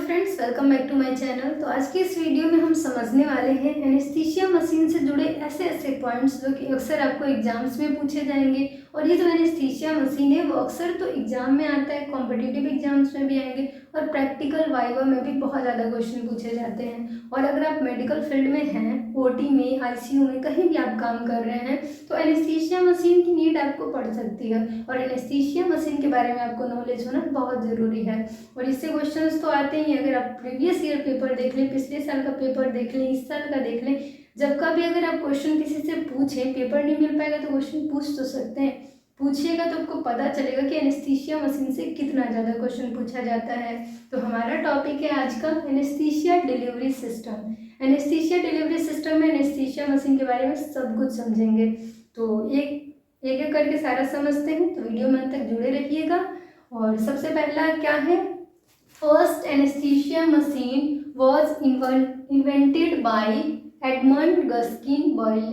Friends, welcome back to my channel. तो आज की इस वीडियो में हम समझने वाले हैं एनेस्थीसिया मशीन से जुड़े ऐसे पॉइंट्स जो कि अक्सर आपको एग्जाम्स में पूछे जाएंगे। और ये जो एनेस्थीसिया मशीन है वो अक्सर तो एग्जाम में आता है, कॉम्पिटिटिव एग्जाम्स में भी आएंगे और प्रैक्टिकल वाइवा में भी बहुत ज़्यादा क्वेश्चन पूछे जाते हैं। और अगर आप मेडिकल फील्ड में हैं, ओटी में, आईसीयू में, कहीं भी आप काम कर रहे हैं तो एनेस्थीसिया मशीन की नीड आपको पड़ सकती है। और एनेस्थीसिया मशीन के बारे में आपको नॉलेज होना बहुत ज़रूरी है। और इससे क्वेश्चंस तो आते ही, अगर आप प्रीवियस ईयर पेपर देख लें, पिछले साल का पेपर देख लें, इस साल का देख लें, जब का भी अगर आप क्वेश्चन किसी से पूछें, पेपर नहीं मिल पाएगा तो क्वेश्चन पूछ तो सकते हैं, पूछिएगा तो आपको पता चलेगा कि एनेस्थीसिया मशीन से कितना ज़्यादा क्वेश्चन पूछा जाता है। तो हमारा टॉपिक है आज का anaesthesia delivery system. Anaesthesia delivery system में एनेस्थीसिया मशीन के बारे में सब कुछ समझेंगे। तो एक एक करके सारा समझते हैं, तो वीडियो में अंत तक जुड़े रहिएगा। और सबसे पहला क्या है, first anaesthesia machine was invented by Edmund Gaskin Boyle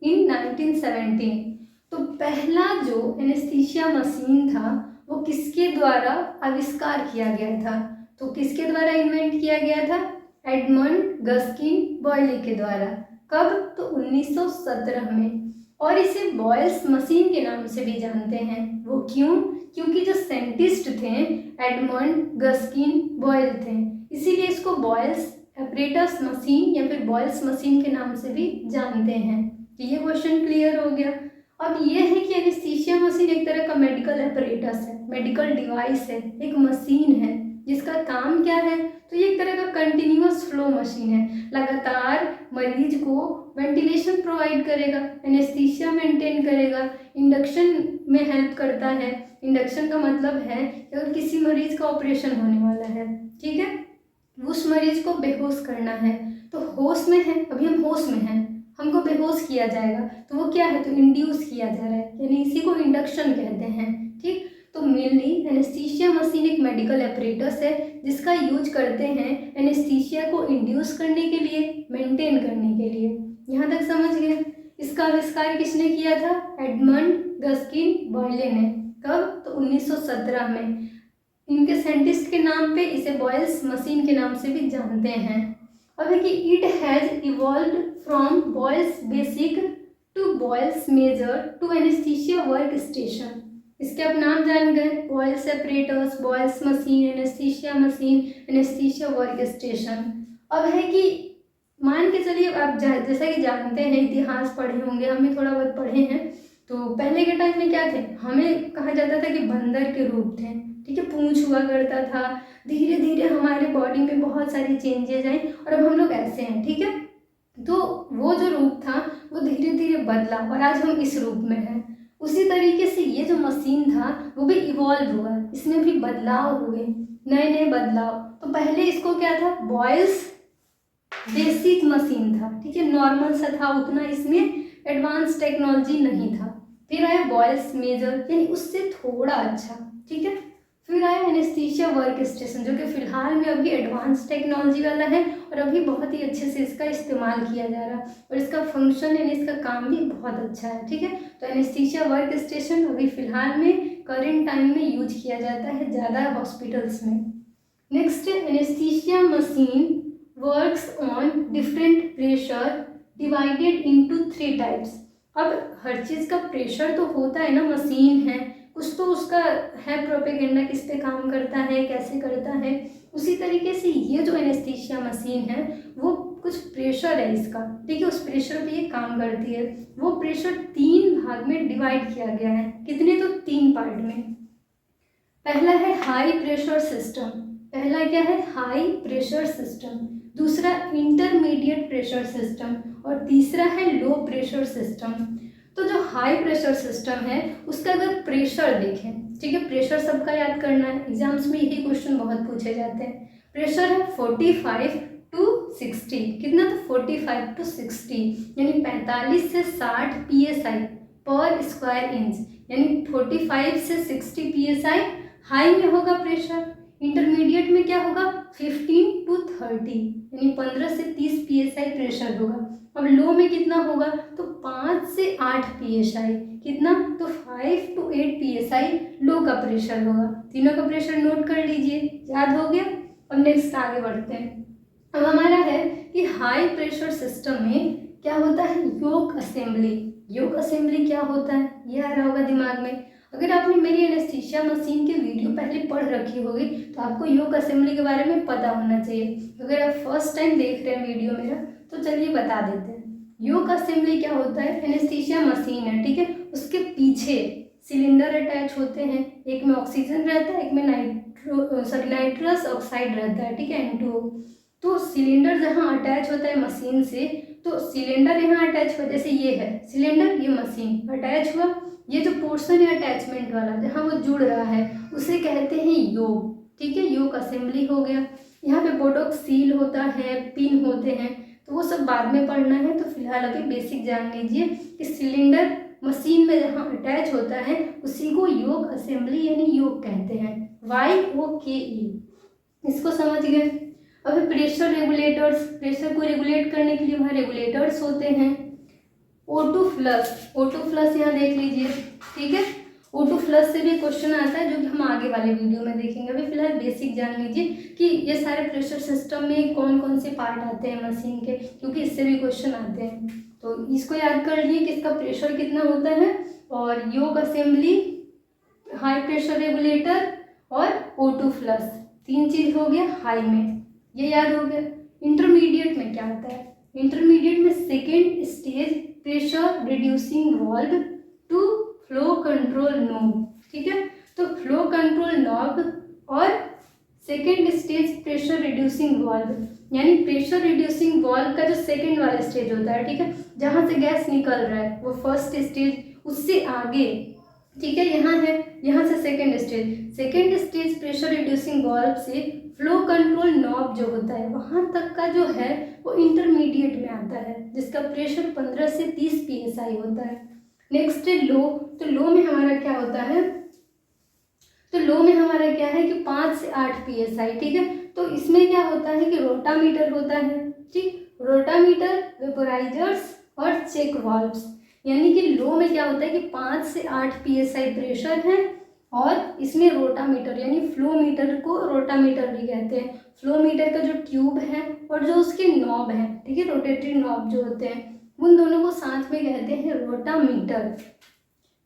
in 1917। तो पहला जो एनेस्थीसिया मशीन था वो किसके द्वारा आविष्कार किया गया था? तो किसके द्वारा इन्वेंट किया गया था? एडमंड गस्किन बॉयले के द्वारा। कब? तो 1917 में। और इसे बॉयल्स मशीन के नाम से भी जानते हैं। वो क्यों? क्योंकि जो साइंटिस्ट थे एडमंड गस्किन बॉयल थे, इसीलिए इसको बॉयल्स एपरेटस मशीन या फिर बॉयल्स मशीन के नाम से भी जानते हैं। तो ये क्वेश्चन क्लियर हो गया। अब ये है कि एनेस्थीसिया मशीन एक तरह का मेडिकल एपरेटस है, मेडिकल डिवाइस है, एक मशीन है जिसका काम क्या है? तो ये एक तरह का कंटिन्यूअस फ्लो मशीन है, लगातार मरीज को वेंटिलेशन प्रोवाइड करेगा, एनेस्थीसिया मेंटेन करेगा, इंडक्शन में हेल्प करता है। इंडक्शन का मतलब है कि अगर किसी मरीज का ऑपरेशन होने वाला है, ठीक है, उस मरीज को बेहोश करना है, तो होश में है, अभी हम होश में हैं, हमको बेहोश किया जाएगा, तो वो क्या है? तो इंड्यूस किया जा रहा है, यानी इसी को इंडक्शन कहते हैं। ठीक, तो मेनली एनेस्थीसिया मशीन एक मेडिकल एपरेटस है जिसका यूज करते हैं एनेस्थीसिया को इंड्यूस करने के लिए, मेंटेन करने के लिए। यहाँ तक समझ गए? इसका आविष्कार किसने किया था? एडमंड गस्किन बॉयले ने। कब? तो 1917 में। इनके साइंटिस्ट के नाम पे इसे बॉयल्स मशीन के नाम से भी जानते हैं। अब है कि it has evolved from Boyle's basic to Boyle's major to anaesthesia work station. इसके आप नाम जान गए, Boyle's apparatus, Boyle's machine, anaesthesia machine, anaesthesia work station. अब है कि मान के चलिए आप जैसा कि जानते हैं, इतिहास पढ़े होंगे, हम भी थोड़ा बहुत पढ़े हैं। तो पहले के टाइम में क्या थे, हमें कहा जाता था कि बंदर के रूप थे, ठीक है, पूंछ हुआ करता था। धीरे धीरे हमारे बॉडी में बहुत सारी चेंजेज आई और अब हम लोग ऐसे हैं, ठीक है। तो वो जो रूप था वो धीरे धीरे बदला और आज हम इस रूप में हैं। उसी तरीके से ये जो मशीन था वो भी इवॉल्व हुआ, इसमें भी बदलाव हुए, नए नए बदलाव। तो पहले इसको क्या था? बॉयल्स बेसिक मशीन था, ठीक है, नॉर्मल सा था, उतना इसमें एडवांस टेक्नोलॉजी नहीं था। फिर आया बॉयल्स मेजर, यानी उससे थोड़ा अच्छा, ठीक है। फिर आया एनेस्थीसिया वर्क स्टेशन, जो कि फिलहाल में अभी एडवांस टेक्नोलॉजी वाला है और अभी बहुत ही अच्छे से इसका इस्तेमाल किया जा रहा है और इसका फंक्शन यानी इसका काम भी बहुत अच्छा है, ठीक है। तो एनेस्थीसिया वर्क स्टेशन अभी फिलहाल में करेंट टाइम में यूज किया जाता है ज़्यादा हॉस्पिटल्स में। नेक्स्ट है anaesthesia machine works on different pressure divided into 3 types. अब हर चीज़ का प्रेशर तो होता है ना, मशीन है, कुछ तो उसका है प्रोपेगेंडा, किस पे काम करता है, कैसे करता है। उसी तरीके से ये जो एनेस्थीसिया मशीन है वो कुछ प्रेशर है इसका, ठीक है, उस प्रेशर पे ये काम करती है। वो प्रेशर 3 भाग में डिवाइड किया गया है। कितने? तो 3 पार्ट में। पहला है हाई प्रेशर सिस्टम, पहला क्या है? High pressure system. दूसरा इंटरमीडिएट प्रेशर सिस्टम और तीसरा है लो प्रेशर सिस्टम। तो जो हाई प्रेशर सिस्टम है उसका अगर प्रेशर देखें, ठीक है, प्रेशर सबका याद करना है, एग्जाम्स में यही क्वेश्चन बहुत पूछे जाते हैं। प्रेशर है 45 to 60, कितना? तो 45 to 60, यानी 45 से 60 PSI पर स्क्वायर इंच, यानी 45 से 60 PSI हाई में होगा प्रेशर। इंटरमीडिएट में क्या होगा? 15 to 30, यानी 15 से 30 PSI प्रेशर होगा। अब लो में कितना होगा? तो 5 से 8 PSI, कितना? तो 5 to 8 PSI लो का प्रेशर होगा। तीनों का प्रेशर नोट कर लीजिए, याद हो गया। अब नेक्स्ट आगे बढ़ते हैं। अब हमारा है कि हाई प्रेशर सिस्टम में क्या होता है, योक असेंबली। योक असेंबली क्या होता है, ये आ रहा होगा दिमाग में। अगर आपने मेरी एनेस्थीसिया मशीन की वीडियो पहले पढ़ रखी होगी तो आपको योक असेंबली के बारे में पता होना चाहिए। अगर आप फर्स्ट टाइम देख रहे हैं वीडियो मेरा तो चलिए बता देते हैं। योक असेंबली क्या होता है, एनेस्थीसिया मशीन है, ठीक है, उसके पीछे सिलेंडर अटैच होते हैं, एक में ऑक्सीजन रहता है, एक में नाइट्रस ऑक्साइड रहता है, ठीक है, N2O। तो सिलेंडर जहाँ अटैच होता है मशीन से, तो सिलेंडर यहाँ अटैच हुआ, जैसे ये है सिलेंडर, ये मशीन अटैच हुआ, ये जो पोर्शन है अटैचमेंट वाला जहाँ वो जुड़ रहा है उसे कहते हैं योक, ठीक है, योक असेंबली हो गया। यहाँ पे बोटॉक्स सील होता है, पिन होते हैं, तो वो सब बाद में पढ़ना है। तो फिलहाल अभी बेसिक जान लीजिए कि सिलेंडर मशीन में जहाँ अटैच होता है उसी को योक असेंबली यानी योक कहते हैं, YOKE। इसको समझ गए। अब प्रेशर रेगुलेटर्स, प्रेशर को रेगुलेट करने के लिए वहाँ रेगुलेटर्स होते हैं। O2 फ्लश, O2 फ्लश यहाँ देख लीजिए, ठीक है, O2 फ्लश से भी क्वेश्चन आता है जो कि हम आगे वाले वीडियो में देखेंगे। अभी फिलहाल बेसिक जान लीजिए कि ये सारे प्रेशर सिस्टम में कौन कौन से पार्ट आते हैं मशीन के, क्योंकि इससे भी क्वेश्चन आते हैं। तो इसको याद कर लिए कि इसका प्रेशर कितना होता है, और योक असेंबली, हाई प्रेशर रेगुलेटर और O2 फ्लश, तीन चीज हो गया हाई में, ये याद हो गया। इंटरमीडिएट में क्या होता है, इंटरमीडिएट में second stage pressure reducing valve to flow control knob, ठीक है, तो फ्लो कंट्रोल नॉब और second stage pressure reducing valve, यानी प्रेशर रिड्यूसिंग वाल्व का जो सेकेंड वाला स्टेज होता है, ठीक है, जहाँ से गैस निकल रहा है वो फर्स्ट स्टेज, उससे आगे, ठीक है, यहाँ है, यहाँ से second stage pressure reducing valve से फ्लो कंट्रोल नॉब जो होता है वहाँ तक का जो है वो इंटरमीडिएट में आता है, जिसका प्रेशर 15 से 30 PSI होता है। नेक्स्ट है लो, तो लो में हमारा क्या होता है, तो लो में हमारा क्या है कि 5 से 8 PSI, ठीक है। तो इसमें क्या होता है कि रोटामीटर होता है, ठीक, रोटामीटर, वेपोराइजर्स और चेक वाल्व्स, यानी कि लो में क्या होता है कि 5 से 8 PSI प्रेशर है, और इसमें रोटामीटर यानी फ्लो मीटर को रोटामीटर भी कहते हैं। फ्लो मीटर का जो ट्यूब है और जो उसके नॉब है, ठीक है, रोटेटरी नॉब जो होते हैं, उन दोनों को साथ में कहते हैं रोटामीटर।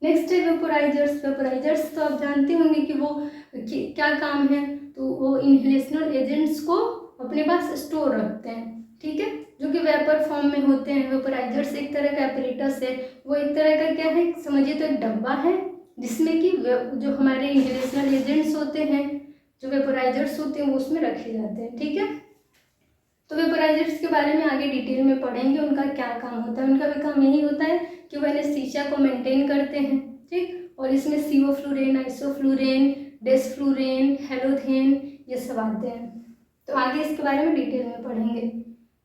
नेक्स्ट है वेपोराइजर्स। वेपोराइजर्स तो आप जानते होंगे कि वो क्या काम है, तो वो इनहेलेशनल एजेंट्स को अपने पास स्टोर रखते हैं, ठीक है, जो कि वेपर फॉर्म में होते हैं। वेपोराइजर्स एक तरह का एपरेटस है, वो एक तरह का क्या है समझिए, तो एक डब्बा है जिसमें कि जो हमारे इनहेलेशनल एजेंट्स होते हैं, जो वेपोराइजर्स होते हैं वो उसमें रखे जाते हैं, ठीक है। तो वेपोराइजर्स के बारे में आगे डिटेल में पढ़ेंगे, उनका क्या काम होता है। उनका भी काम यही होता है कि वो एनेस्थीसिया को मेंटेन करते हैं, ठीक, और इसमें CO-फ्लूरेन, आइसोफ्लूरेन, डेसफ्लूरेन, हेलोथेन, ये सब आते हैं। तो आगे इसके बारे में डिटेल में पढ़ेंगे।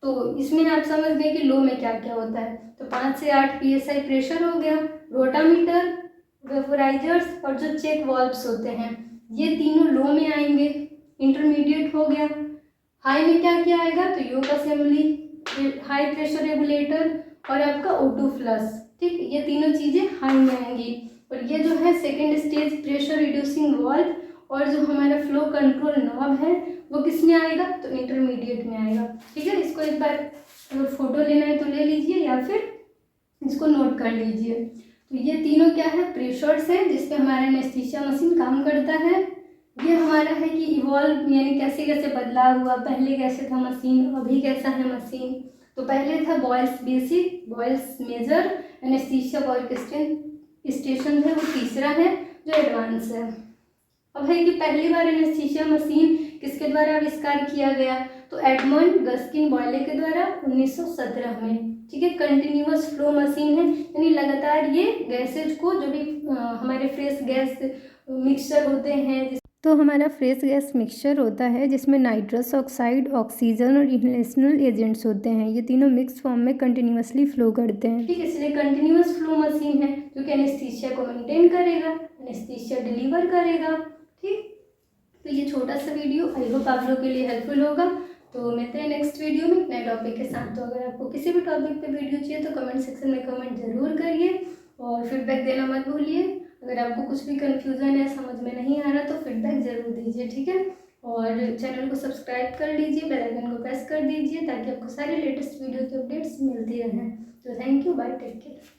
तो इसमें आप समझ गए कि लो में क्या क्या होता है। तो 5 से 8 PSI प्रेशर हो गया, रोटामीटर, वेपोराइजर्स और जो चेक वाल्व्स होते हैं, ये तीनों लो में आएंगे। इंटरमीडिएट हो गया। हाई में क्या क्या आएगा, तो योक असेंबली, हाई प्रेशर रेगुलेटर और आपका O2 फ्लश, ठीक, ये तीनों चीज़ें हाई में आएंगी। और ये जो है second stage pressure reducing valve और जो हमारा फ्लो कंट्रोल नॉब है वो किस में आएगा, तो इंटरमीडिएट में आएगा, ठीक है। इसको एक बार अगर फोटो लेना है तो ले लीजिए या फिर इसको नोट कर लीजिए। तो ये तीनों क्या है, प्रेशर्स हैं जिस पे हमारा एनेस्थीसिया मशीन काम करता है। ये हमारा है कि इवॉल्व यानी कैसे कैसे बदलाव हुआ, पहले कैसे था मशीन, अभी कैसा है मशीन। तो पहले था Boyle's basic, Boyle's major, anaesthesia work station है वो तीसरा है जो एडवांस है। अब है कि पहली बार एनेस्थीसिया मशीन किसके द्वारा आविष्कार किया गया, तो एडमंड गस्किन बॉयले के द्वारा 1917 में, ठीक है। कंटिन्यूअस फ्लो मशीन है, यानी लगातार ये गैसेज को जो भी हमारे फ्रेश गैस मिक्सचर होते हैं, तो हमारा फ्रेश गैस मिक्सचर होता है जिसमें नाइट्रस ऑक्साइड, ऑक्सीजन और इनहेलेशनल एजेंट्स होते हैं, ये तीनों मिक्स फॉर्म में कंटिन्यूअसली फ्लो करते हैं, ठीक है। इसलिए कंटिन्यूअस फ्लो मशीन है जो कि एनेस्थीसिया को मेंटेन करेगा, एनेस्थीसिया डिलीवर करेगा, ठीक। तो ये छोटा सा वीडियो आई होप आप लोग के लिए हेल्पफुल होगा। तो मिलते हैं नेक्स्ट वीडियो में नए टॉपिक के साथ। तो अगर आपको किसी भी टॉपिक पे वीडियो चाहिए तो कमेंट सेक्शन में कमेंट जरूर करिए और फीडबैक देना मत भूलिए। अगर आपको कुछ भी कन्फ्यूज़न है, समझ में नहीं आ रहा तो फीडबैक ज़रूर दीजिए, ठीक है। और चैनल को सब्सक्राइब कर लीजिए, बेल आइकन को प्रेस कर दीजिए ताकि आपको सारे लेटेस्ट वीडियो के अपडेट्स मिलती रहें। तो thank you, bye, take care.